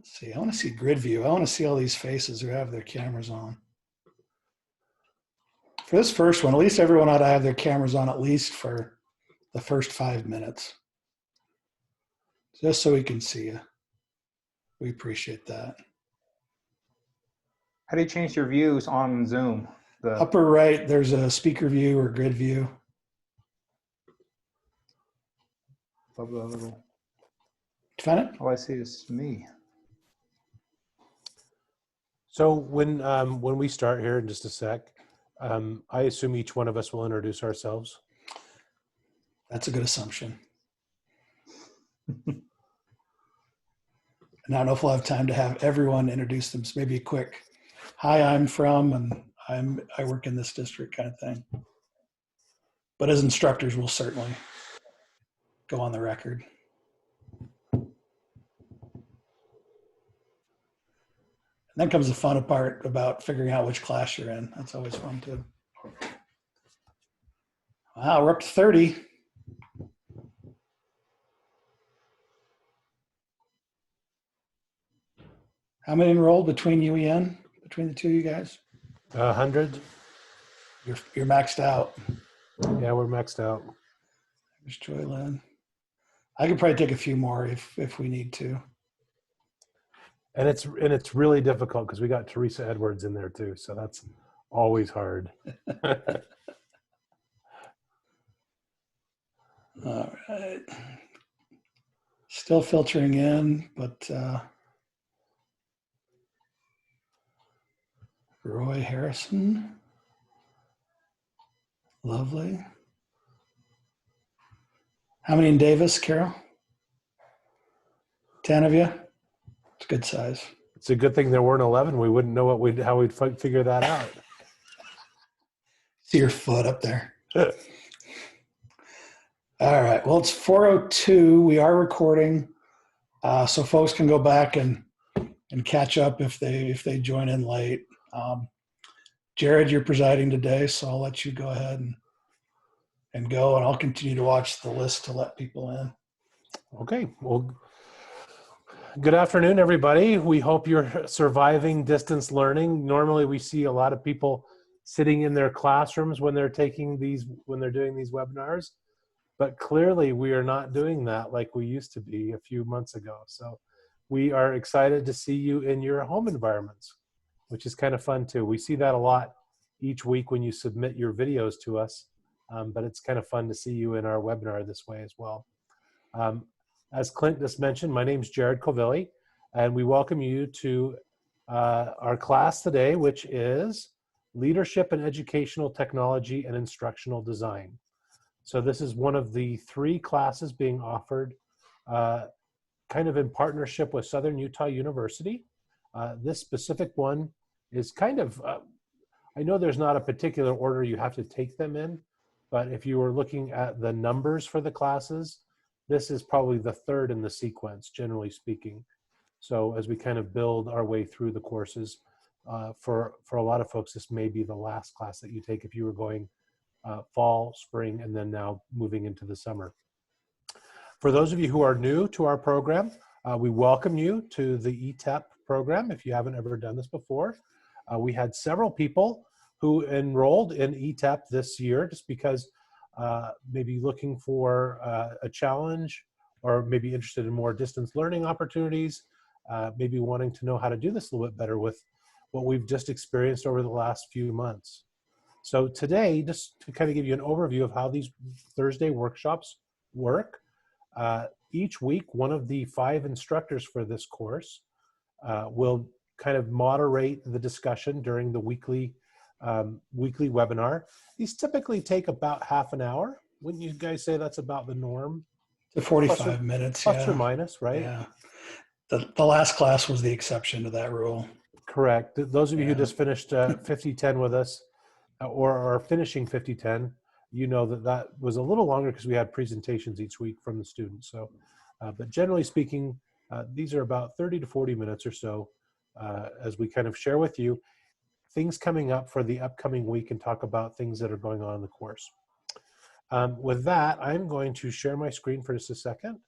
see, I want to see grid view. I want to see all these faces who have their cameras on. For this first one, at least everyone ought to have their cameras on at least for the first 5 minutes. Just so we can see you. We appreciate that. How do you change your views on Zoom? Upper right, there's a speaker view or grid view. Find it? All I see is me. So when we start here in just a sec, I assume each one of us will introduce ourselves. That's a good assumption. And I don't know if we'll have time to have everyone introduce them. So maybe a quick, hi, I'm from, and I work in this district kind of thing. But as instructors, we'll certainly go on the record. And then comes the fun part about figuring out which class you're in. That's always fun too. Wow, we're up to 30. How many enrolled between UEN, between the two of you guys? 100. You're maxed out. Yeah, we're maxed out. There's Joylyn. I could probably take a few more if we need to. And it's really difficult because we got Teresa Edwards in there too, so that's always hard. All right. Still filtering in, but Roy Harrison. Lovely. How many in Davis, Carol? 10 of you? It's a good size. It's a good thing there weren't 11. We wouldn't know how we'd figure that out. See your foot up there. All right. Well, it's 4:02. We are recording, so folks can go back and catch up if they join in late. Jared, you're presiding today, so I'll let you go ahead and go, and I'll continue to watch the list to let people in. Okay. Well, good afternoon, everybody. We hope you're surviving distance learning. Normally, we see a lot of people sitting in their classrooms when they're doing these webinars, but clearly we are not doing that like we used to be a few months ago. So we are excited to see you in your home environments, which is kind of fun too. We see that a lot each week when you submit your videos to us, but it's kind of fun to see you in our webinar this way as well. As Clint just mentioned, my name's Jared Covilli, and we welcome you to our class today, which is Leadership in Educational Technology and Instructional Design. So this is one of the 3 classes being offered kind of in partnership with Southern Utah University. This specific one is kind of, I know there's not a particular order you have to take them in, but if you were looking at the numbers for the classes, this is probably the 3rd in the sequence, generally speaking. So as we kind of build our way through the courses, for a lot of folks, this may be the last class that you take if you were going fall, spring, and then now moving into the summer. For those of you who are new to our program, we welcome you to the ETEP program if you haven't ever done this before. We had several people who enrolled in ETEP this year just because maybe looking for a challenge or maybe interested in more distance learning opportunities, maybe wanting to know how to do this a little bit better with what we've just experienced over the last few months. So today, just to kind of give you an overview of how these Thursday workshops work, each week, one of the 5 instructors for this course will kind of moderate the discussion during the weekly webinar. These typically take about half an hour. Wouldn't you guys say that's about the norm? To 45 minutes, plus or minus, right? Yeah. The last class was the exception to that rule. Correct. Those of you who just finished 50-10 with us or are finishing 50-10, you know that was a little longer because we had presentations each week from the students. So, but generally speaking, these are about 30 to 40 minutes or so as we kind of share with you things coming up for the upcoming week and talk about things that are going on in the course. With that, I'm going to share my screen for just a second.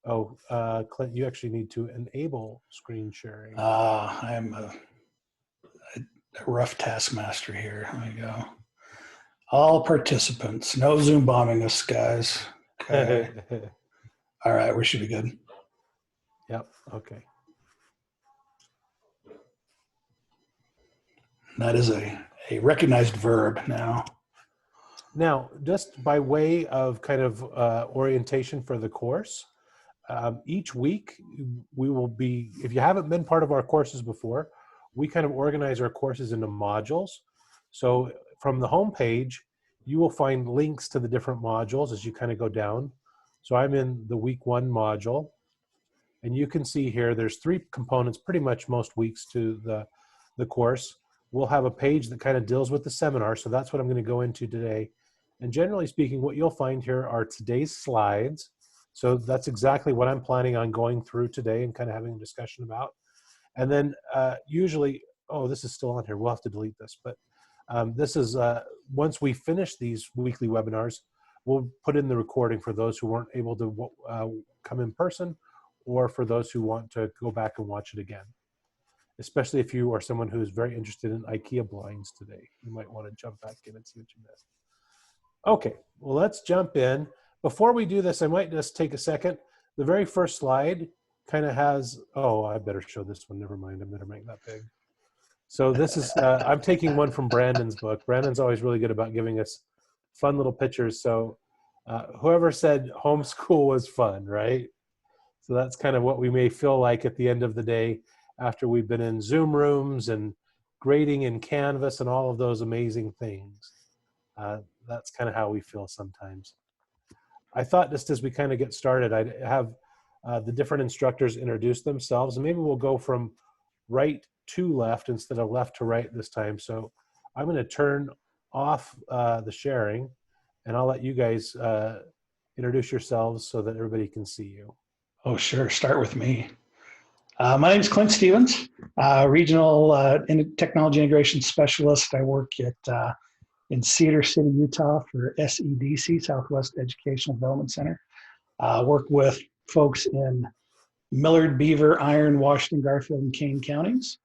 Oh, Clint, you actually need to enable screen sharing. I'm a rough taskmaster here. There you go. All participants. No Zoom bombing us, guys. Okay. All right, we should be good. Yep. Okay. That is a recognized verb now. Now, just by way of kind of orientation for the course, each week we will be, if you haven't been part of our courses before, we kind of organize our courses into modules. So from the home page, you will find links to the different modules as you kind of go down. So I'm in the week 1 module, and you can see here there's 3 components pretty much most weeks to the course. We'll have a page that kind of deals with the seminar, so that's what I'm going to go into today. And generally speaking, what you'll find here are today's slides. So that's exactly what I'm planning on going through today and kind of having a discussion about. And then usually, oh, this is still on here. We'll have to delete this. But this is, once we finish these weekly webinars, we'll put in the recording for those who weren't able to come in person, or for those who want to go back and watch it again. Especially if you are someone who is very interested in IKEA blinds today. You might want to jump back in and see what you missed. Okay, well, let's jump in. Before we do this, I might just take a second. The very first slide kind of has, oh, I better show this one. Never mind, I better make that big. So this is, I'm taking one from Brandon's book. Brandon's always really good about giving us fun little pictures. So whoever said homeschool was fun, right? So that's kind of what we may feel like at the end of the day after we've been in Zoom rooms and grading in Canvas and all of those amazing things. That's kind of how we feel sometimes. I thought just as we kind of get started, I'd have the different instructors introduce themselves, and maybe we'll go from right to left instead of left to right this time. So I'm going to turn off the sharing, and I'll let you guys introduce yourselves so that everybody can see you. Oh, sure. Start with me. My name is Clint Stevens, Regional Technology Integration Specialist. I work at in Cedar City, Utah for SEDC, Southwest Educational Development Center. Work with folks in Millard, Beaver, Iron, Washington, Garfield, and Kane counties.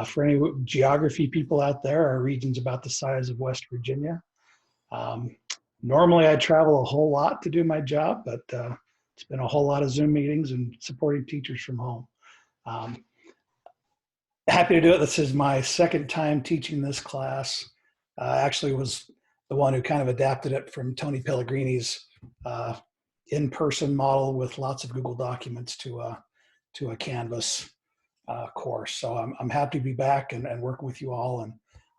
For any geography people out there, our region's about the size of West Virginia. Normally I travel a whole lot to do my job, but it's been a whole lot of Zoom meetings and supporting teachers from home. Happy to do it. This is my second time teaching this class. Actually was the one who kind of adapted it from Tony Pellegrini's in-person model with lots of Google Documents to a Canvas course. So I'm happy to be back and working with you all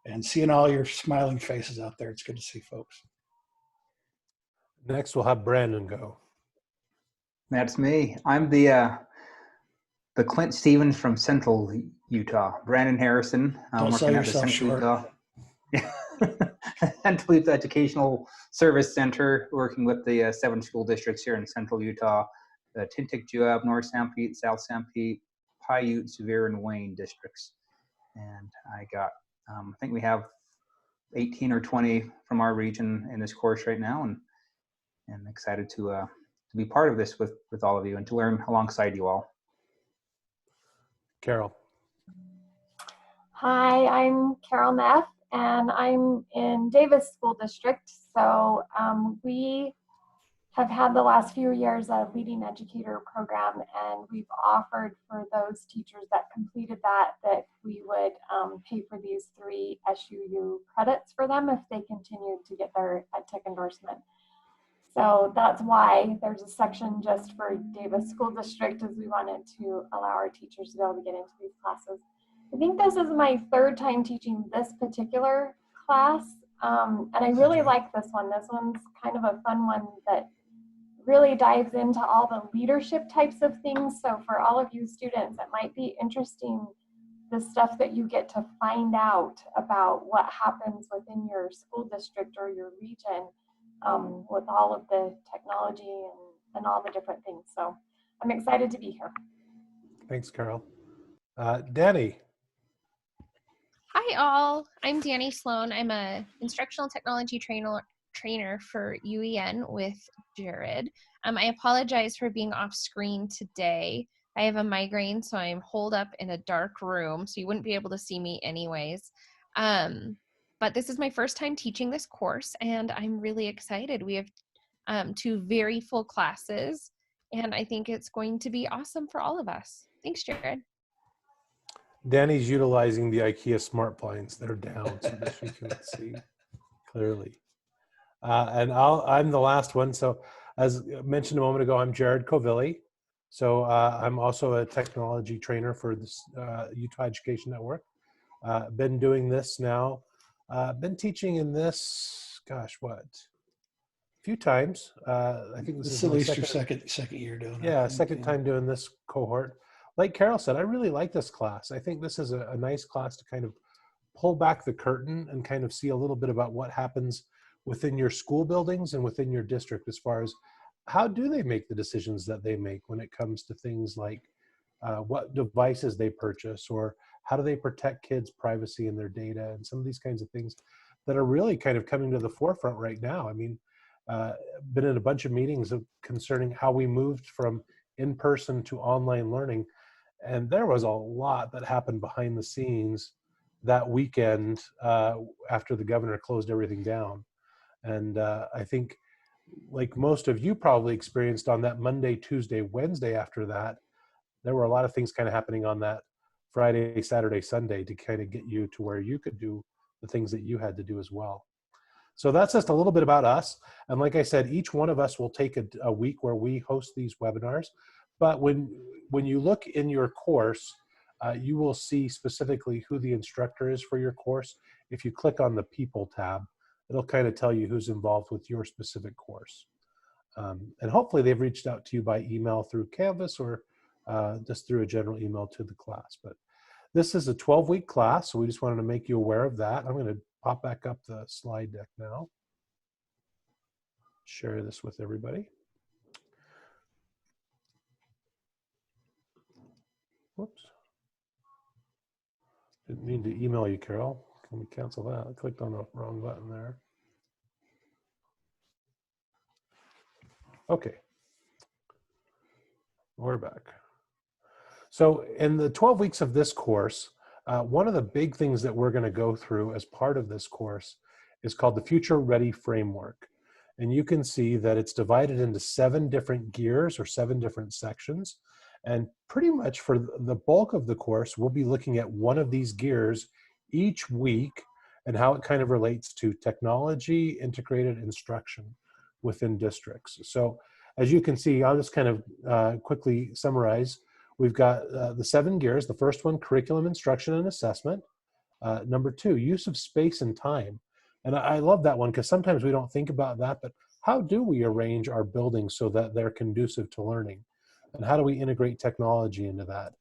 and seeing all your smiling faces out there. It's good to see folks. Next, we'll have Brandon go. That's me. I'm the Clint Stevens from Central Utah. Brandon Harrison. Don't sell working at the yourself Central short. Utah. Central Utah Educational Service Center, working with the 7 school districts here in Central Utah, the Tintic, Juab, North Sanpete, South Sanpete, Paiute, Sevier, and Wayne districts. And I got, I think we have 18 or 20 from our region in this course right now, and excited to be part of this with all of you and to learn alongside you all. Carol. Hi, I'm Carol Neff, and I'm in Davis School District. So we have had the last few years a leading educator program, and we've offered for those teachers that completed that we would pay for these 3 SUU credits for them if they continued to get their EdTech endorsement. So that's why there's a section just for Davis School District, as we wanted to allow our teachers to be able to get into these classes. I think this is my 3rd time teaching this particular class, and I really like this one. This one's kind of a fun one that really dives into all the leadership types of things. So for all of you students, it might be interesting, the stuff that you get to find out about what happens within your school district or your region with all of the technology and all the different things. So I'm excited to be here. Thanks, Carol. Danny. Hi all, I'm Danny Sloan. I'm a instructional technology trainer for UEN with Jared. I apologize for being off screen today. I have a migraine, so I'm holed up in a dark room, so you wouldn't be able to see me anyways. But this is my first time teaching this course, and I'm really excited. We have 2 very full classes, and I think it's going to be awesome for all of us. Thanks, Jared. Danny's utilizing the IKEA smart blinds. They're down so that she can see clearly. And I'm the last one. So as mentioned a moment ago, I'm Jared Covilli. So I'm also a technology trainer for this Utah Education Network. Been doing this now. Been teaching in this, gosh, what? A few times. I think this is at my least your second year doing it. Yeah, second time doing this cohort. Like Carol said, I really like this class. I think this is a nice class to kind of pull back the curtain and kind of see a little bit about what happens within your school buildings and within your district as far as how do they make the decisions that they make when it comes to things like what devices they purchase, or how do they protect kids' privacy and their data, and some of these kinds of things that are really kind of coming to the forefront right now. I mean, been in a bunch of meetings concerning how we moved from in-person to online learning. And there was a lot that happened behind the scenes that weekend after the governor closed everything down. And I think, like most of you probably experienced on that Monday, Tuesday, Wednesday after that, there were a lot of things kind of happening on that Friday, Saturday, Sunday to kind of get you to where you could do the things that you had to do as well. So that's just a little bit about us. And like I said, each one of us will take a week where we host these webinars. But when you look in your course, you will see specifically who the instructor is for your course. If you click on the People tab, it'll kind of tell you who's involved with your specific course. And hopefully they've reached out to you by email through Canvas or just through a general email to the class. But this is a 12-week class, so we just wanted to make you aware of that. I'm going to pop back up the slide deck now. Share this with everybody. Whoops. Didn't mean to email you, Carol. Let me cancel that. I clicked on the wrong button there. Okay. We're back. So in the 12 weeks of this course, one of the big things that we're going to go through as part of this course is called the Future Ready Framework. And you can see that it's divided into 7 different gears or 7 different sections. And pretty much for the bulk of the course, we'll be looking at one of these gears each week and how it kind of relates to technology, integrated instruction within districts. So as you can see, I'll just kind of quickly summarize. We've got the 7 gears. The first one, curriculum, instruction, and assessment. Number 2, use of space and time. And I love that one because sometimes we don't think about that, but how do we arrange our buildings so that they're conducive to learning? And how do we integrate technology into that?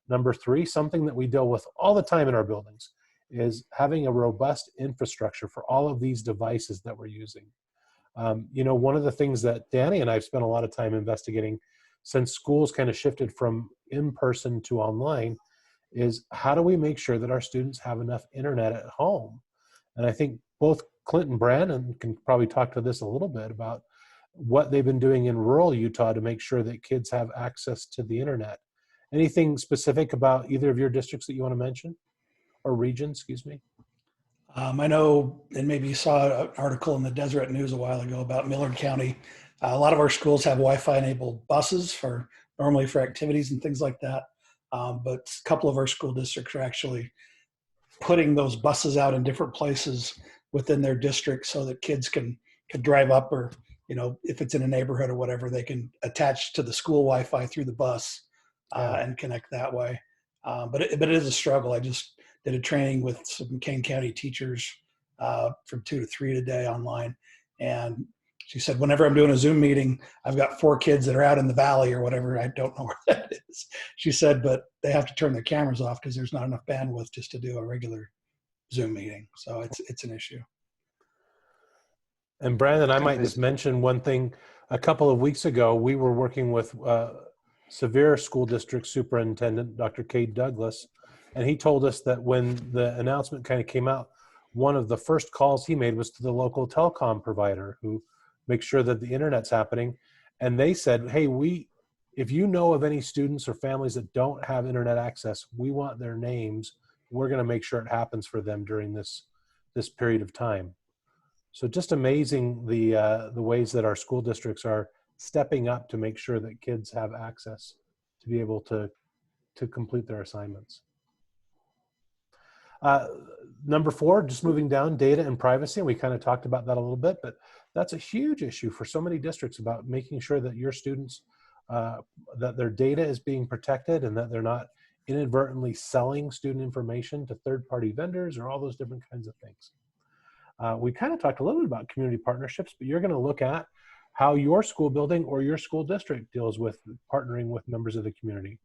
Number 3, something that we deal with all the time in our buildings is having a robust infrastructure for all of these devices that we're using. You know, one of the things that Danny and I have spent a lot of time investigating since schools kind of shifted from in-person to online is how do we make sure that our students have enough internet at home? And I think both Clint and Brandon can probably talk to this a little bit about what they've been doing in rural Utah to make sure that kids have access to the internet. Anything specific about either of your districts that you want to mention, or regions, excuse me? I know, and maybe you saw an article in the Deseret News a while ago about Millard County. A lot of our schools have Wi-Fi enabled buses normally for activities and things like that. But a couple of our school districts are actually putting those buses out in different places within their district so that kids can drive up, or, you know, if it's in a neighborhood or whatever, they can attach to the school Wi-Fi through the bus and connect that way. But it is a struggle. I just did a training with some Kane County teachers from 2 to 3 today online. And she said, whenever I'm doing a Zoom meeting, I've got 4 kids that are out in the valley or whatever. I don't know where that is. She said, but they have to turn their cameras off because there's not enough bandwidth just to do a regular Zoom meeting. So it's an issue. And Brandon, I might just mention one thing. A couple of weeks ago, we were working with Sevier School District Superintendent, Dr. Cade Douglas, and he told us that when the announcement kind of came out, one of the first calls he made was to the local telecom provider who makes sure that the internet's happening. And they said, hey, if you know of any students or families that don't have internet access, we want their names. We're going to make sure it happens for them during this period of time. So just amazing the ways that our school districts are stepping up to make sure that kids have access to be able to complete their assignments. Number 4, just moving down, data and privacy. And we kind of talked about that a little bit, but that's a huge issue for so many districts about making sure that your students, that their data is being protected and that they're not inadvertently selling student information to third-party vendors or all those different kinds of things. We kind of talked a little bit about community partnerships, but you're going to look at how your school building or your school district deals with partnering with members of the community.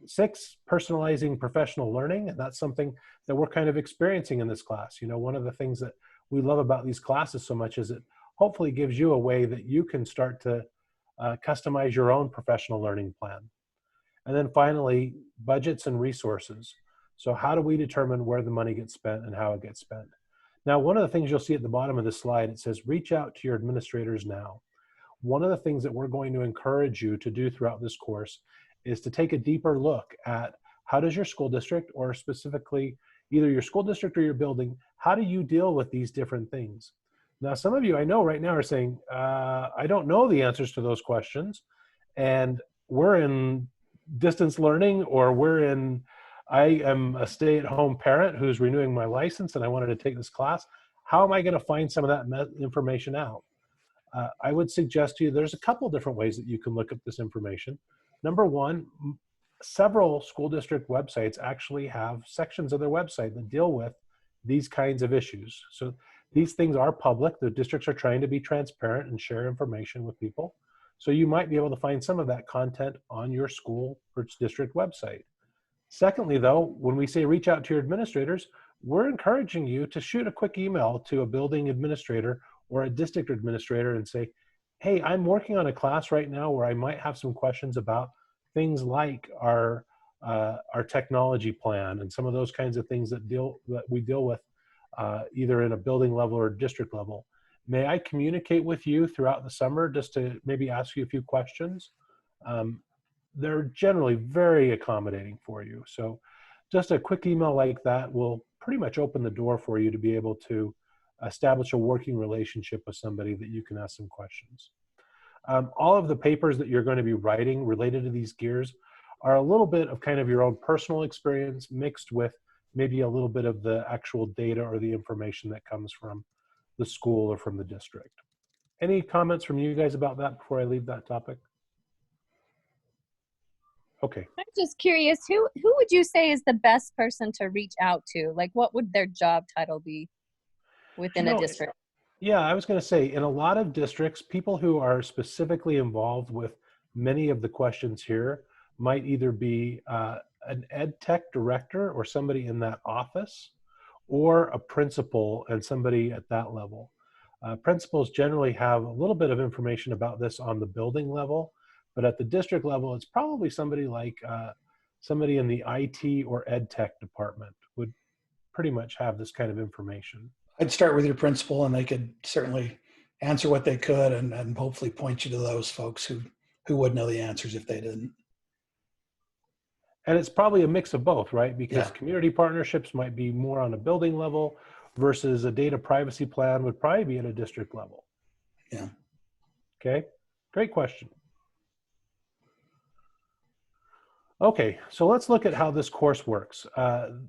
6, personalizing professional learning, and that's something that we're kind of experiencing in this class. You know, one of the things that we love about these classes so much is it hopefully gives you a way that you can start to customize your own professional learning plan. And then finally, budgets and resources. So how do we determine where the money gets spent and how it gets spent? Now, one of the things you'll see at the bottom of this slide, it says, reach out to your administrators now. One of the things that we're going to encourage you to do throughout this course is to take a deeper look at how does your school district, or specifically either your school district or your building, how do you deal with these different things? Now, some of you I know right now are saying, I don't know the answers to those questions, and we're in distance learning, or I am a stay-at-home parent who's renewing my license and I wanted to take this class. How am I going to find some of that information out? I would suggest to you there's a couple different ways that you can look up this information. Number 1, several school district websites actually have sections of their website that deal with these kinds of issues. So these things are public. The districts are trying to be transparent and share information with people. So you might be able to find some of that content on your school or district website. Secondly, though, when we say reach out to your administrators, we're encouraging you to shoot a quick email to a building administrator or a district administrator and say, hey, I'm working on a class right now where I might have some questions about things like our technology plan and some of those kinds of things that we deal with either in a building level or district level. May I communicate with you throughout the summer just to maybe ask you a few questions? They're generally very accommodating for you. So just a quick email like that will pretty much open the door for you to be able to establish a working relationship with somebody that you can ask some questions. All of the papers that you're going to be writing related to these gears are a little bit of kind of your own personal experience mixed with maybe a little bit of the actual data or the information that comes from the school or from the district. Any comments from you guys about that before I leave that topic? Okay. I'm just curious, who would you say is the best person to reach out to? Like, what would their job title be within a district? Yeah, I was going to say, in a lot of districts, people who are specifically involved with many of the questions here might either be an ed tech director or somebody in that office, or a principal and somebody at that level. Principals generally have a little bit of information about this on the building level, but at the district level, it's probably somebody like somebody in the IT or ed tech department would pretty much have this kind of information. I'd start with your principal, and they could certainly answer what they could and hopefully point you to those folks who would know the answers if they didn't. And it's probably a mix of both, right? Because Yeah. community partnerships might be more on a building level versus a data privacy plan would probably be at a district level. Yeah. Okay, great question. Okay, so let's look at how this course works.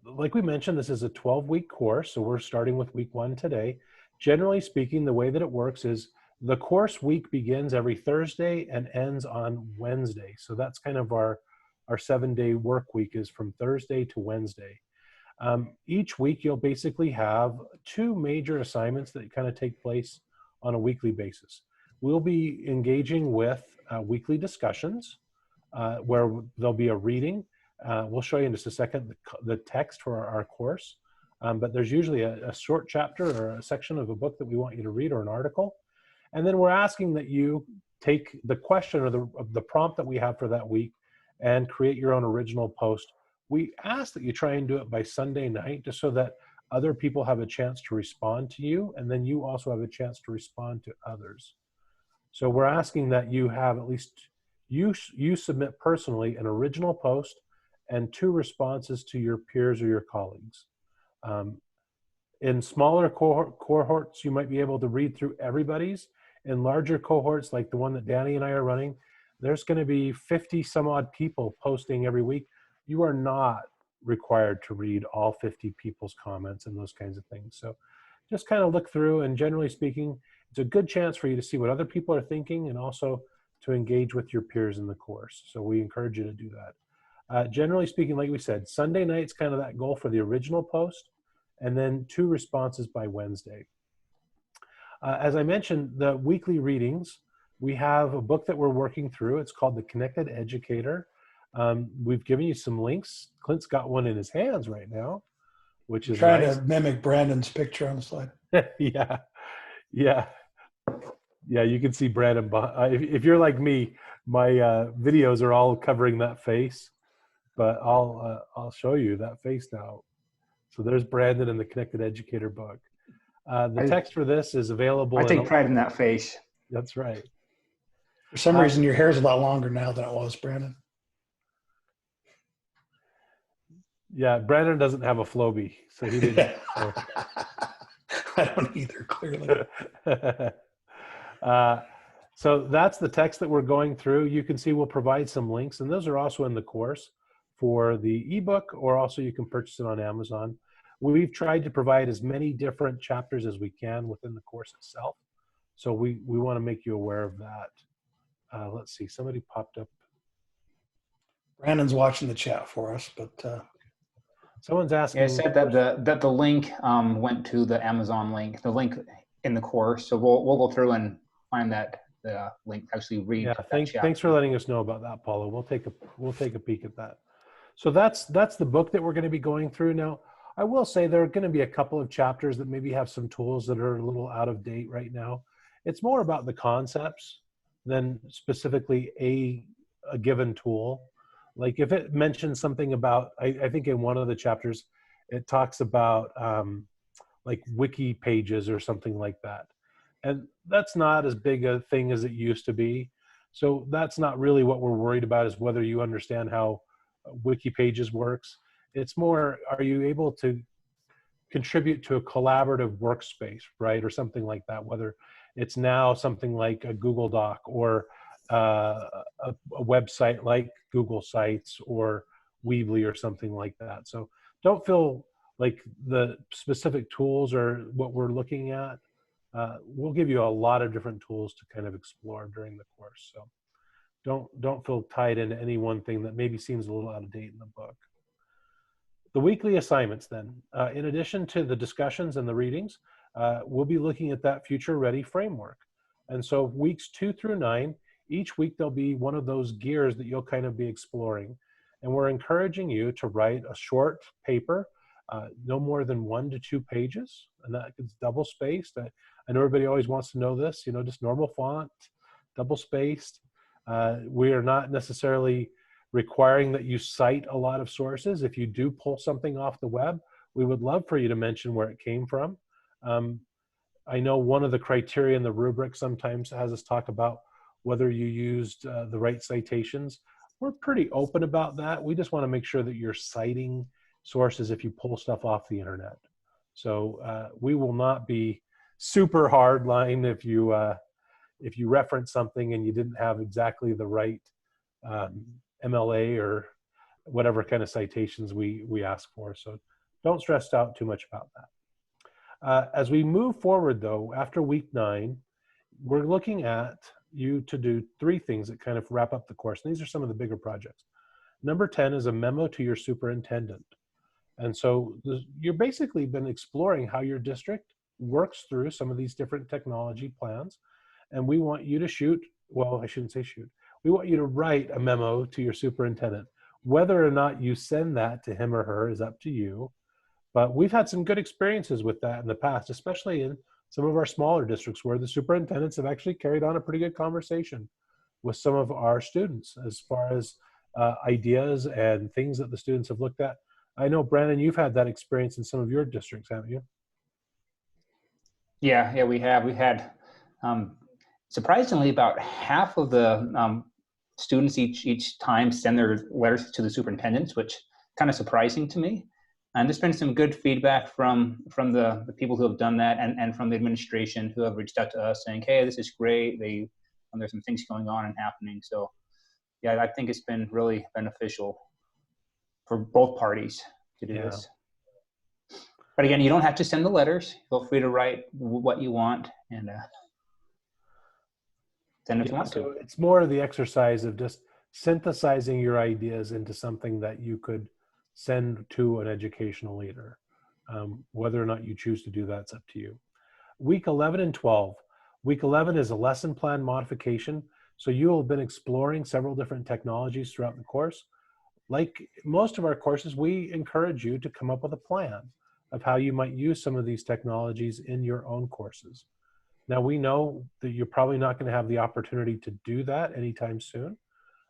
Like we mentioned, this is a 12-week course, so we're starting with week 1 today. Generally speaking, the way that it works is the course week begins every Thursday and ends on Wednesday. So that's kind of our 7-day work week is from Thursday to Wednesday. Each week, you'll basically have 2 major assignments that kind of take place on a weekly basis. We'll be engaging with weekly discussions, where there'll be a reading. We'll show you in just a second the text for our course, but there's usually a short chapter or a section of a book that we want you to read or an article. And then we're asking that you take the question or the prompt that we have for that week and create your own original post. We ask that you try and do it by Sunday night, just so that other people have a chance to respond to you, and then you also have a chance to respond to others. So we're asking that you have at least, you submit personally an original post and 2 responses to your peers or your colleagues. In smaller cohorts, you might be able to read through everybody's. In larger cohorts, like the one that Danny and I are running, there's going to be 50 some odd people posting every week. You are not required to read all 50 people's comments and those kinds of things. So just kind of look through, and generally speaking, it's a good chance for you to see what other people are thinking and also to engage with your peers in the course. So we encourage you to do that. Generally speaking, like we said, Sunday night's kind of that goal for the original post, and then 2 responses by Wednesday. As I mentioned, the weekly readings, we have a book that we're working through. It's called The Connected Educator. We've given you some links. Clint's got one in his hands right now, which is Trying nice. to mimic Brandon's picture on the slide. Yeah, yeah. Yeah, you can see Brandon. If you're like me, my videos are all covering that face, but I'll show you that face now. So there's Brandon in the Connected Educator book. The text for this is available. I take pride in that face. That's right. For some reason, your hair is a lot longer now than it was, Brandon. Yeah, Brandon doesn't have a Flowbee, so he didn't. I don't either, clearly. So that's the text that we're going through. You can see we'll provide some links, and those are also in the course for the ebook, or also you can purchase it on Amazon. We've tried to provide as many different chapters as we can within the course itself. So we want to make you aware of that. Let's see, somebody popped up. Brandon's watching the chat for us, but someone's asking. Yeah, I said that the link went to the Amazon link, the link in the course. So we'll go through and find that the link to actually read. Yeah, that thanks for letting us know about that, Paula. We'll take a peek at that. So that's the book that we're going to be going through now. I will say there are going to be a couple of chapters that maybe have some tools that are a little out of date right now. It's more about the concepts than specifically a given tool. Like if it mentions something about, I think in one of the chapters, it talks about like wiki pages or something like that. And that's not as big a thing as it used to be. So that's not really what we're worried about, is whether you understand how wiki pages works. It's more, are you able to contribute to a collaborative workspace, right? Or something like that, whether it's now something like a Google Doc or a website like Google Sites or Weebly or something like that. So don't feel like the specific tools are what we're looking at. We'll give you a lot of different tools to kind of explore during the course. So don't feel tied into any one thing that maybe seems a little out of date in the book. The weekly assignments then, in addition to the discussions and the readings, we'll be looking at that future ready framework. And so weeks 2 through 9, each week there'll be one of those gears that you'll kind of be exploring. And we're encouraging you to write a short paper, no more than 1 to 2 pages, and that is double spaced. I know everybody always wants to know this, just normal font, double spaced. We are not necessarily requiring that you cite a lot of sources. If you do pull something off the web, we would love for you to mention where it came from. I know one of the criteria in the rubric sometimes has us talk about whether you used the right citations. We're pretty open about that. We just want to make sure that you're citing sources if you pull stuff off the internet. So we will not be super hard line if you reference something and you didn't have exactly the right MLA or whatever kind of citations we ask for. So don't stress out too much about that. As we move forward though, after week 9, we're looking at you to do 3 things that kind of wrap up the course. And these are some of the bigger projects. Number 10 is a memo to your superintendent. And so you've basically been exploring how your district works through some of these different technology plans. And we want you to shoot, well, I shouldn't say shoot. We want you to write a memo to your superintendent. Whether or not you send that to him or her is up to you. But we've had some good experiences with that in the past, especially in some of our smaller districts where the superintendents have actually carried on a pretty good conversation with some of our students as far as ideas and things that the students have looked at. I know, Brandon, you've had that experience in some of your districts, haven't you? Yeah, we have. We had surprisingly about half of the students each time send their letters to the superintendents, which kind of surprising to me. And there's been some good feedback from the people who have done that, and from the administration who have reached out to us saying, "Hey, this is great. There's some things going on and happening." So, yeah, I think it's been really beneficial for both parties to do this. But again, you don't have to send the letters. Feel free to write what you want and send if you want to. It's more of the exercise of just synthesizing your ideas into something that you could send to an educational leader. Whether or not you choose to do that's up to you. Week 11 and 12. Week 11 is a lesson plan modification. So you will have been exploring several different technologies throughout the course. Like most of our courses, we encourage you to come up with a plan of how you might use some of these technologies in your own courses. Now, we know that you're probably not going to have the opportunity to do that anytime soon,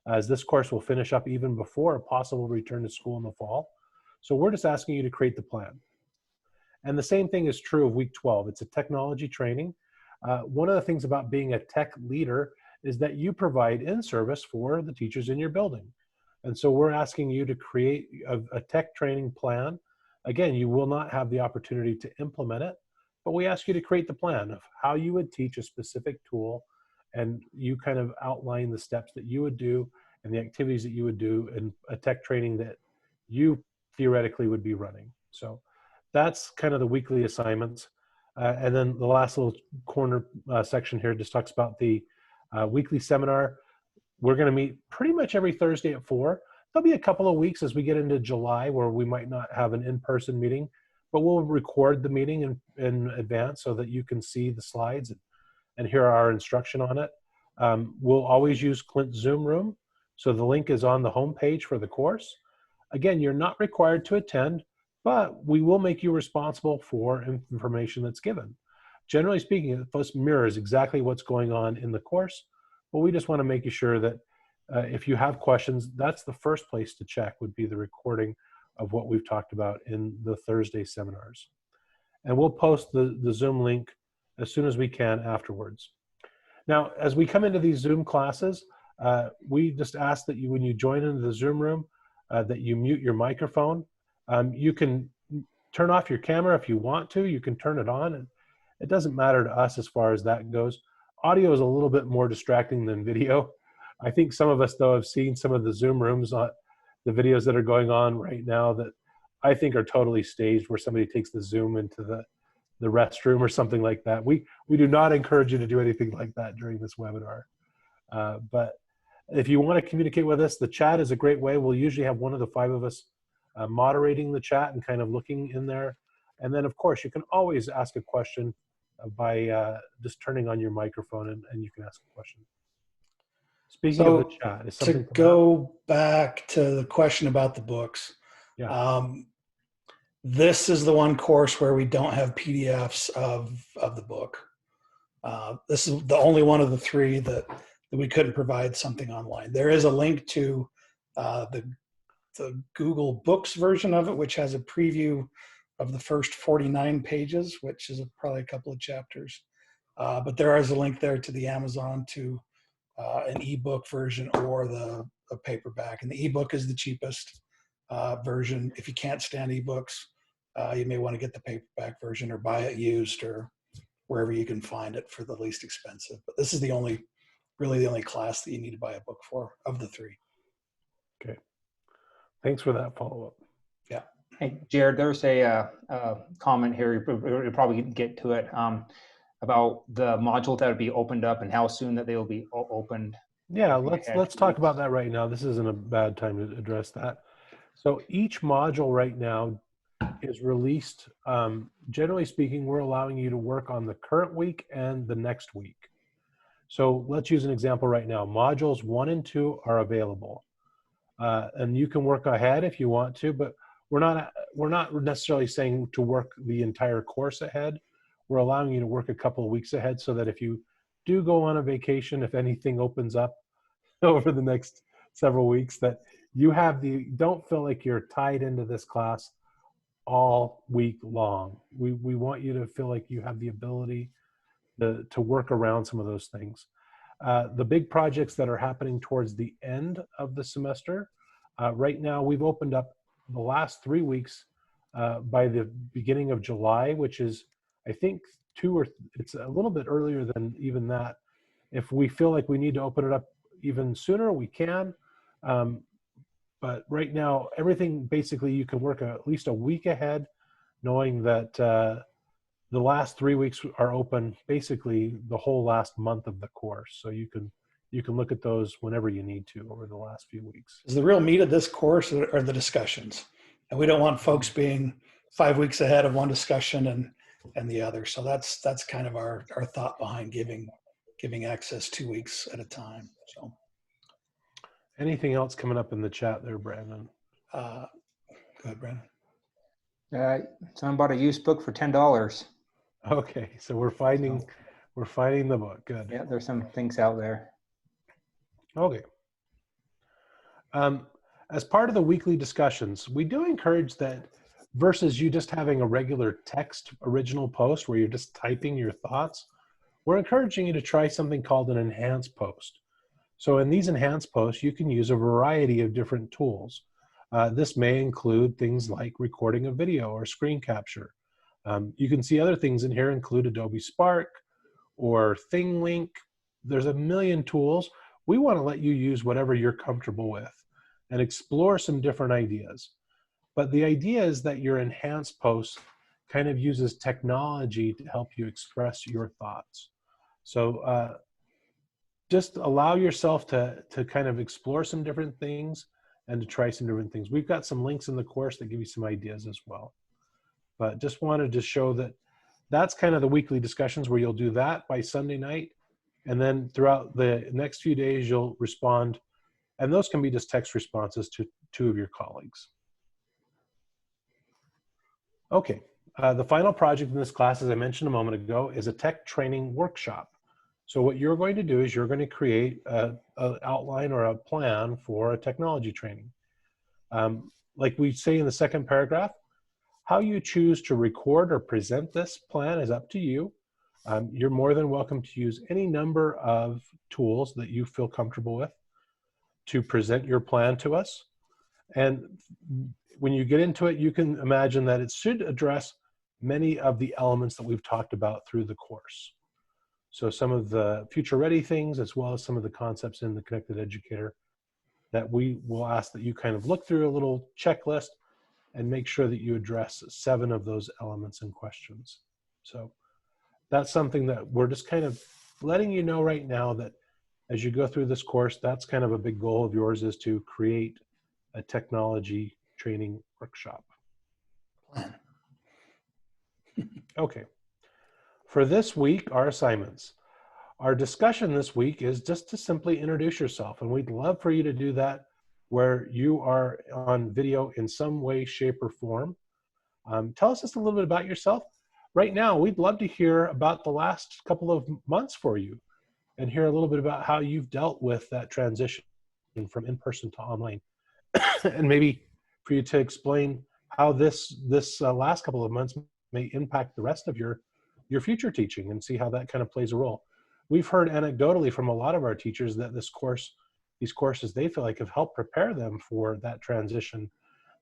as this course will finish up even before a possible return to school in the fall. So we're just asking you to create the plan. And the same thing is true of week 12. It's a technology training. One of the things about being a tech leader is that you provide in-service for the teachers in your building. And so we're asking you to create a tech training plan. Again, you will not have the opportunity to implement it, but we ask you to create the plan of how you would teach a specific tool, and you kind of outline the steps that you would do and the activities that you would do in a tech training that you theoretically would be running. So that's kind of the weekly assignments. And then the last little corner section here just talks about the weekly seminar. We're going to meet pretty much every Thursday at 4. There'll be a couple of weeks as we get into July where we might not have an in-person meeting, but we'll record the meeting in advance so that you can see the slides and hear our instruction on it. We'll always use Clint's Zoom room. So the link is on the homepage for the course. Again, you're not required to attend, but we will make you responsible for information that's given. Generally speaking, it first mirrors exactly what's going on in the course, but we just want to make you sure that if you have questions, that's the first place to check, would be the recording of what we've talked about in the Thursday seminars. And we'll post the Zoom link as soon as we can afterwards. Now, as we come into these Zoom classes, we just ask that you, when you join into the Zoom room, that you mute your microphone. You can turn off your camera if you want to. You can turn it on. And it doesn't matter to us as far as that goes. Audio is a little bit more distracting than video. I think some of us, though, have seen some of the Zoom rooms on the videos that are going on right now that I think are totally staged, where somebody takes the Zoom into the restroom or something like that. We do not encourage you to do anything like that during this webinar. But if you want to communicate with us, the chat is a great way. We'll usually have one of the 5 of us moderating the chat and kind of looking in there. And then, of course, you can always ask a question by just turning on your microphone, and you can ask a question. Speaking of the chat, is something to go back to the question about the books. Yeah. This is the one course where we don't have PDFs of the book. This is the only one of the 3 that we couldn't provide something online. There is a link to the Google Books version of it, which has a preview of the first 49 pages, which is probably a couple of chapters. But there is a link there to the Amazon to an ebook version or a paperback. And the ebook is the cheapest version. If you can't stand ebooks, you may want to get the paperback version or buy it used or wherever you can find it for the least expensive. But this is really the only class that you need to buy a book for of the 3. Okay. Thanks for that follow-up. Yeah. Hey, Jared, there's a comment here. You'll probably get to it about the modules that would be opened up and how soon that they will be opened. Yeah, let's talk about that right now. This isn't a bad time to address that. So each module right now is released. Generally speaking, we're allowing you to work on the current week and the next week. So let's use an example right now. Modules 1 and 2 are available. And you can work ahead if you want to, but we're not necessarily saying to work the entire course ahead. We're allowing you to work a couple of weeks ahead so that if you do go on a vacation, if anything opens up over the next several weeks, that don't feel like you're tied into this class all week long. We want you to feel like you have the ability to work around some of those things. The big projects that are happening towards the end of the semester, right now we've opened up the last 3 weeks by the beginning of July, which is, I think, it's a little bit earlier than even that. If we feel like we need to open it up even sooner, we can. But right now, everything basically you can work at least a week ahead, knowing that the last 3 weeks are open basically the whole last month of the course. So you can look at those whenever you need to over the last few weeks. Is the real meat of this course are the discussions, and we don't want folks being 5 weeks ahead of one discussion and the other. So that's kind of our thought behind giving access 2 weeks at a time. So anything else coming up in the chat there, Brandon? go ahead, Brandon. Someone bought a used book for $10. Okay, so we're finding the book. Good. Yeah, there's some things out there. Okay. As part of the weekly discussions, we do encourage that versus you just having a regular text original post where you're just typing your thoughts, we're encouraging you to try something called an enhanced post. So in these enhanced posts, you can use a variety of different tools. This may include things like recording a video or screen capture. You can see other things in here include Adobe Spark or ThingLink. There's a million tools. We want to let you use whatever you're comfortable with and explore some different ideas. But the idea is that your enhanced post kind of uses technology to help you express your thoughts. So just allow yourself to kind of explore some different things and to try some different things. We've got some links in the course that give you some ideas as well. But just wanted to show that that's kind of the weekly discussions where you'll do that by Sunday night. And then throughout the next few days, you'll respond. And those can be just text responses to 2 of your colleagues. Okay, the final project in this class, as I mentioned a moment ago, is a tech training workshop. So what you're going to do is you're going to create an outline or a plan for a technology training. Like we say in the second paragraph, how you choose to record or present this plan is up to you. You're more than welcome to use any number of tools that you feel comfortable with to present your plan to us. And when you get into it, you can imagine that it should address many of the elements that we've talked about through the course. So some of the future ready things, as well as some of the concepts in the Connected Educator that we will ask that you kind of look through a little checklist and make sure that you address 7 of those elements and questions. So that's something that we're just kind of letting you know right now that as you go through this course, that's kind of a big goal of yours, is to create a technology training workshop. Okay. For this week, our assignments. Our discussion this week is just to simply introduce yourself, and we'd love for you to do that where you are on video in some way, shape, or form. Tell us just a little bit about yourself. Right now, we'd love to hear about the last couple of months for you and hear a little bit about how you've dealt with that transition from in-person to online. And maybe for you to explain how this last couple of months may impact the rest of your future teaching and see how that kind of plays a role. We've heard anecdotally from a lot of our teachers that these courses, they feel like have helped prepare them for that transition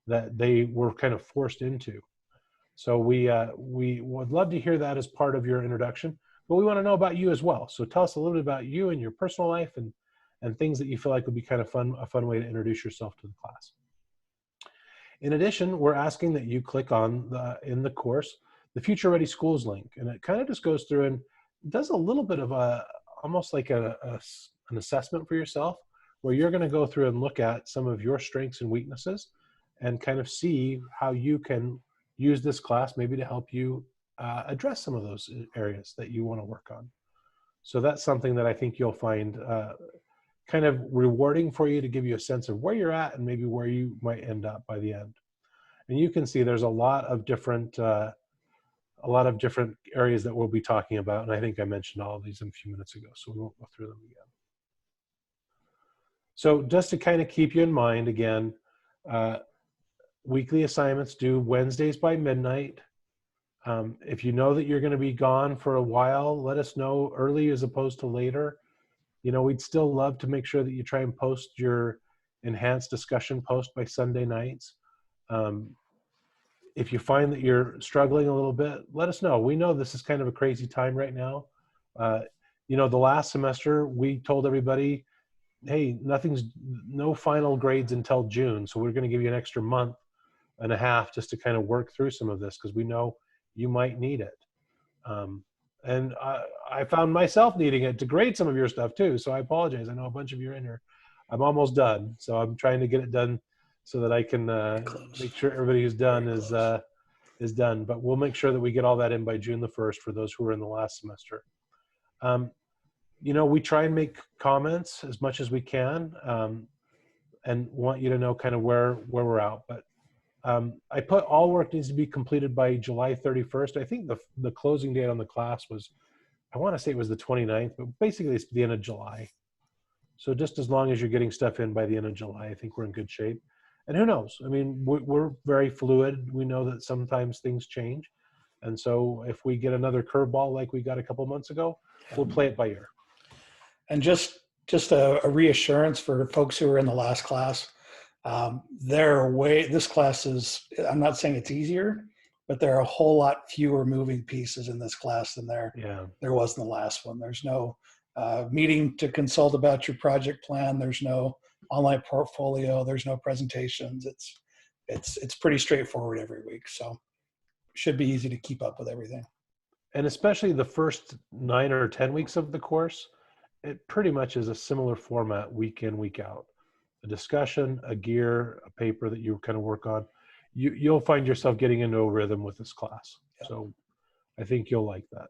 that they were kind of forced into. So we would love to hear that as part of your introduction, but we want to know about you as well. So tell us a little bit about you and your personal life and things that you feel like would be kind of a fun way to introduce yourself to the class. In addition, we're asking that you click on in the course, the Future Ready Schools link, and it kind of just goes through and does a little bit of almost like an assessment for yourself, where you're going to go through and look at some of your strengths and weaknesses and kind of see how you can use this class maybe to help you address some of those areas that you want to work on. So that's something that I think you'll find kind of rewarding for you, to give you a sense of where you're at and maybe where you might end up by the end. And you can see there's a lot of different areas that we'll be talking about. And I think I mentioned all of these a few minutes ago, so we won't go through them again. So just to kind of keep you in mind, again, weekly assignments due Wednesdays by midnight. If you know that you're going to be gone for a while, let us know early as opposed to later. You know, we'd still love to make sure that you try and post your enhanced discussion post by Sunday nights. If you find that you're struggling a little bit, let us know. We know this is kind of a crazy time right now. You know, the last semester we told everybody, hey, no final grades until June. So we're going to give you an extra month and a half just to kind of work through some of this because we know you might need it. And I found myself needing it to grade some of your stuff too. So I apologize. I know a bunch of you are in here. I'm almost done. So I'm trying to get it done so that I can make sure everybody who's done is done. But we'll make sure that we get all that in by June the 1st for those who are in the last semester. You know, we try and make comments as much as we can and want you to know kind of where we're out. But I put all work needs to be completed by July 31st. I think the closing date on the class was, I want to say it was the 29th, but basically it's the end of July. So just as long as you're getting stuff in by the end of July, I think we're in good shape. And who knows? I mean, we're very fluid. We know that sometimes things change. And so if we get another curveball like we got a couple months ago, we'll play it by ear. And just a reassurance for folks who are in the last class. This class is, I'm not saying it's easier, but there are a whole lot fewer moving pieces in this class than there was in the last one. There's no meeting to consult about your project plan. There's no online portfolio. There's no presentations. It's pretty straightforward every week. So should be easy to keep up with everything. And especially the first 9 or 10 weeks of the course, it pretty much is a similar format week in, week out. A discussion, a gear, a paper that you kind of work on. You'll find yourself getting into a rhythm with this class. Yeah. So I think you'll like that.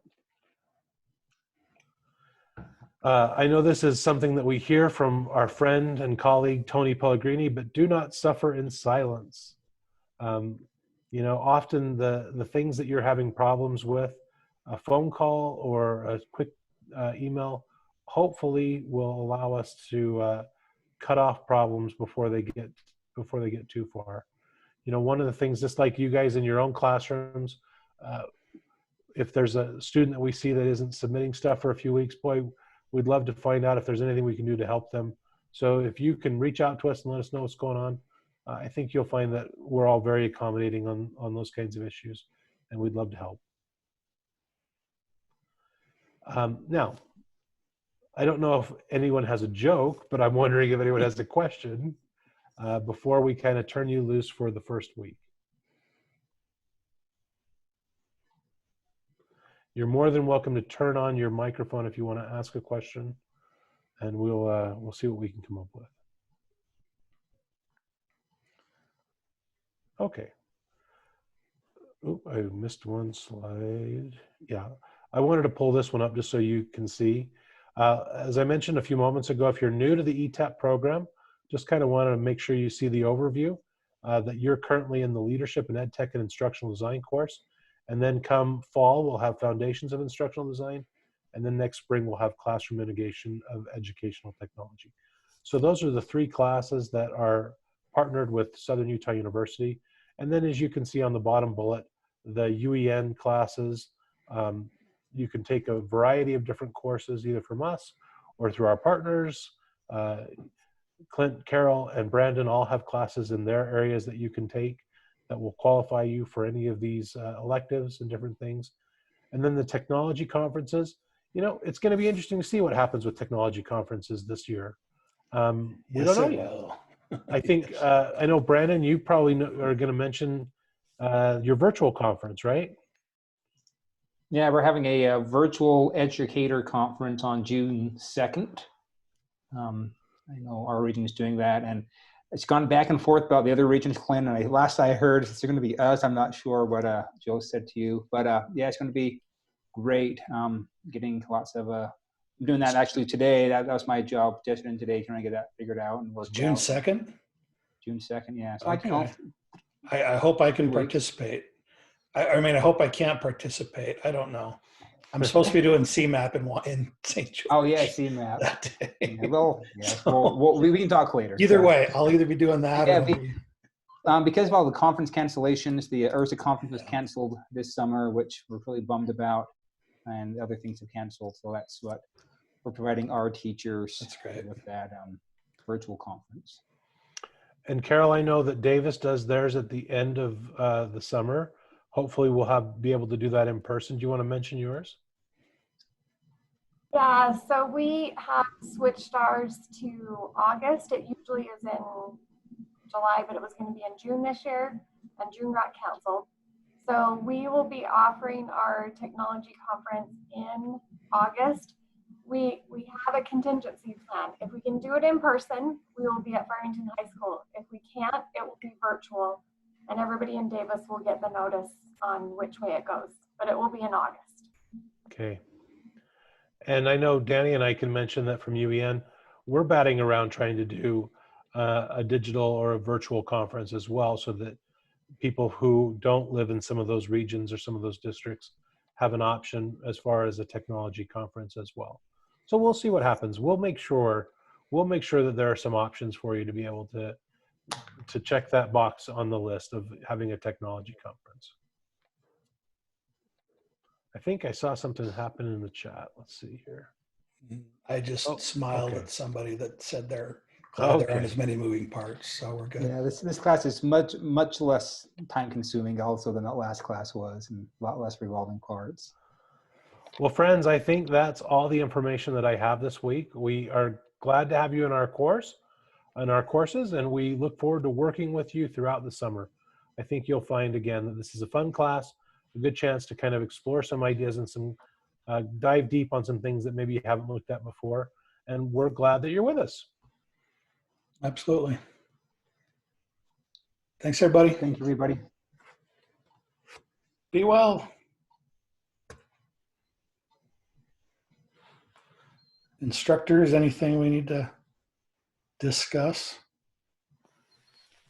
I know this is something that we hear from our friend and colleague, Tony Pellegrini, but do not suffer in silence. You know, often the things that you're having problems with, a phone call or a quick email, hopefully will allow us to cut off problems before they get too far. You know, one of the things, just like you guys in your own classrooms, if there's a student that we see that isn't submitting stuff for a few weeks, boy, we'd love to find out if there's anything we can do to help them. So if you can reach out to us and let us know what's going on, I think you'll find that we're all very accommodating on those kinds of issues, and we'd love to help. Now, I don't know if anyone has a joke, but I'm wondering if anyone has a question before we kind of turn you loose for the first week. You're more than welcome to turn on your microphone if you want to ask a question, and we'll see what we can come up with. Okay. Oh, I missed one slide. Yeah, I wanted to pull this one up just so you can see. As I mentioned a few moments ago, if you're new to the ETEP program, just kind of want to make sure you see the overview that you're currently in the Leadership in EdTech and Instructional Design course. And then come fall, we'll have Foundations of Instructional Design. And then next spring, we'll have Classroom Mitigation of Educational Technology. So those are the 3 classes that are partnered with Southern Utah University. And then as you can see on the bottom bullet, the UEN classes, you can take a variety of different courses either from us or through our partners. Clint, Carol, and Brandon all have classes in their areas that you can take that will qualify you for any of these electives and different things. And then the technology conferences, you know, it's going to be interesting to see what happens with technology conferences this year. We don't know yet. I think, I know, Brandon, you probably are going to mention your virtual conference, right? Yeah, we're having a virtual educator conference on June 2nd. I know our region is doing that, and it's gone back and forth about the other regions, Clint. And last I heard, it's going to be us. I'm not sure what Joe said to you, but yeah, it's going to be great. Getting lots of, I'm doing that actually today. That was my job yesterday and today, trying to get that figured out and work. June 2nd? June 2nd, yeah. So okay. I hope I can participate. I mean, I hope I can't participate. I don't know. I'm supposed to be doing CMAP in St. George. Oh yeah, CMAP. That day. Yeah, well, yes. We can talk later. Either so. way, I'll either be doing that Yeah, or I'll be. Because of all the conference cancellations, the ERSA conference was canceled this summer, which we're really bummed about, and other things have canceled. So that's what we're providing our teachers That's great. with that virtual conference. And Carol, I know that Davis does theirs at the end of the summer. Hopefully we'll be able to do that in person. Do you want to mention yours? Yeah, so we have switched ours to August. It usually is in July, but it was going to be in June this year, and June got canceled. So we will be offering our technology conference in August. We have a contingency plan. If we can do it in person, we will be at Farmington High School. If we can't, it will be virtual, and everybody in Davis will get the notice on which way it goes, but it will be in August. Okay. And I know Danny and I can mention that from UEN, we're batting around trying to do a digital or a virtual conference as well, so that people who don't live in some of those regions or some of those districts have an option as far as a technology conference as well. So we'll see what happens. We'll make sure that there are some options for you to be able to check that box on the list of having a technology conference. I think I saw something happen in the chat. Let's see here. I just smiled okay. at somebody that said they're glad there aren't as many moving parts, so we're good. Yeah, this class is much less time consuming also than that last class was, and a lot less revolving parts. Well, friends, I think that's all the information that I have this week. We are glad to have you in our courses, and we look forward to working with you throughout the summer. I think you'll find, again, that this is a fun class, a good chance to kind of explore some ideas and some dive deep on some things that maybe you haven't looked at before. And we're glad that you're with us. Absolutely. Thanks, everybody. Thank you, everybody. Be well. Instructors, anything we need to discuss?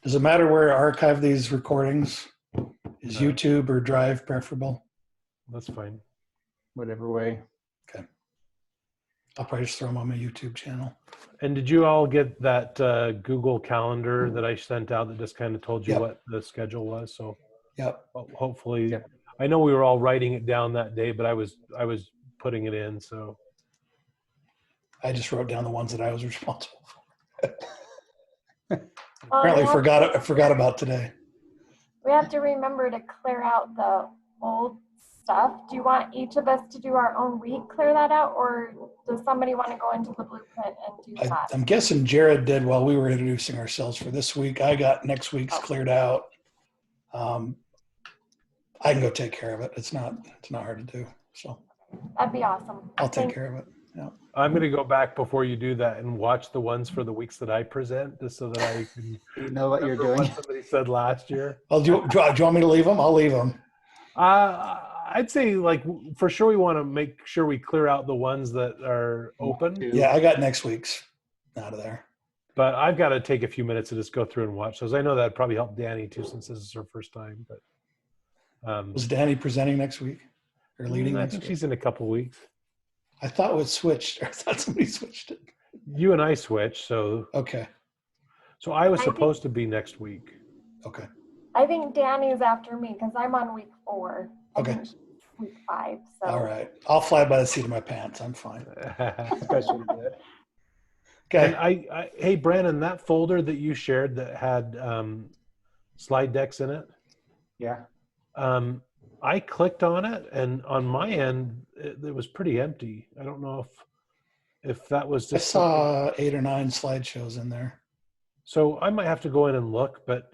Does it matter where to archive these recordings? Is No. YouTube or Drive preferable? That's fine. Whatever way. Okay. I'll probably just throw them on my YouTube channel. And did you all get that Google Calendar that I sent out that just kind of told you Yep. what the schedule was? So Yep. hopefully, Yep. I know we were all writing it down that day, but I was putting it in. So I just wrote down the ones that I was responsible for. Well, Apparently we I forgot about today. We have to remember to clear out the old stuff. Do you want each of us to do our own week, clear that out, or does somebody want to go into the blueprint and do that? I'm guessing Jared did while we were introducing ourselves for this week. I got next week's cleared out. I can go take care of it. It's not hard to do. So That'd be awesome. I'll take care of it. Yeah. I'm going to go back before you do that and watch the ones for the weeks that I present, just so that I can You know what you're remember doing. what somebody said last year. Well, do you want me to leave them? I'll leave them. I'd say, like, for sure we want to make sure we clear out the ones that are open. Yeah, I got next week's out of there. But I've got to take a few minutes to just go through and watch those. I know that'd probably help Danny too, since this is her first time. But Was Danny presenting next week or leading I next think week? she's in a couple weeks. I thought it was switched. I thought somebody switched it. You and I switched, so Okay. I was supposed to be next week. Okay. I think Danny's after me because I'm on week 4. I Okay. think she's week 5. So All right. I'll fly by the seat of my pants. I'm fine. Especially good. And Okay. hey, Brandon, that folder that you shared that had slide decks in it, Yeah. I clicked on it, and on my end, it was pretty empty. I don't know if that was I just saw 8 or 9 slideshows in there. So I might have to go in and look, but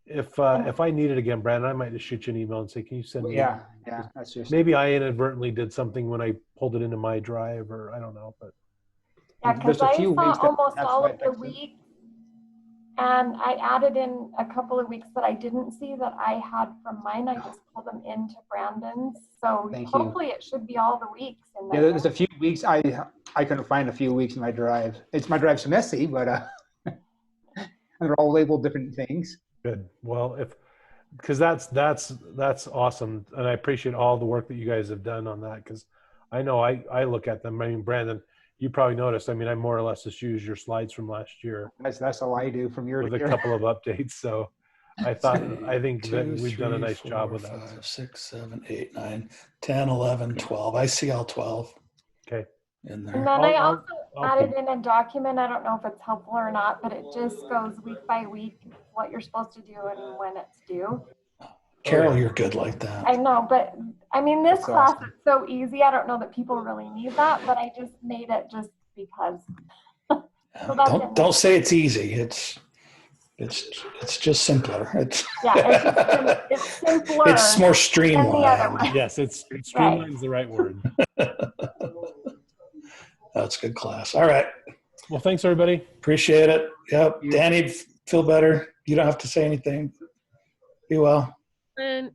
if I need it again, Brandon, I might just shoot you an email and say, can you send me? Yeah. That's just. Maybe I inadvertently did something when I pulled it into my drive, or I don't know, but yeah, because There's a I few saw weeks that almost have all of slide the decks in. weeks, and I added in a couple of weeks that I didn't see that I had from mine. I just pulled them into Brandon's. So Thank you. hopefully it should be all the weeks in Yeah, there. there's a few weeks I couldn't find a few weeks in my drive. My drive's messy, but and they're all labeled different things. good. Well, because that's awesome, and I appreciate all the work that you guys have done on that. Because I know I look at them. I mean, Brandon, you probably noticed. I mean, I more or less just used your slides from last year That's all I do from year with to a year. couple of updates. So I think that 2, we've done a 3, nice 4, job with that. 5, 6, 7, 8, 9, 10, 11, 12. I see all 12 Okay. in And there. then I'll- I I'll- also I'll added keep- in a document. I don't know if it's helpful or not, but it just goes week by week what you're supposed to do and when it's due. Carol, yeah. you're good like I that. know, but I mean, this That's class awesome. is so easy. I don't know that people really need that, but I just made it just because. So that's in Don't say it's easy. It's just simpler. It's Yeah, it's simpler it's more than the other streamlined. one. Yes, it's streamlined is the right word. That's a good class. All right. Well, thanks everybody. Appreciate it. Yep. You- Danny, feel better. You don't have to say anything. Be well. And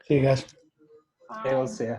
See you guys. Hey, let's see ya.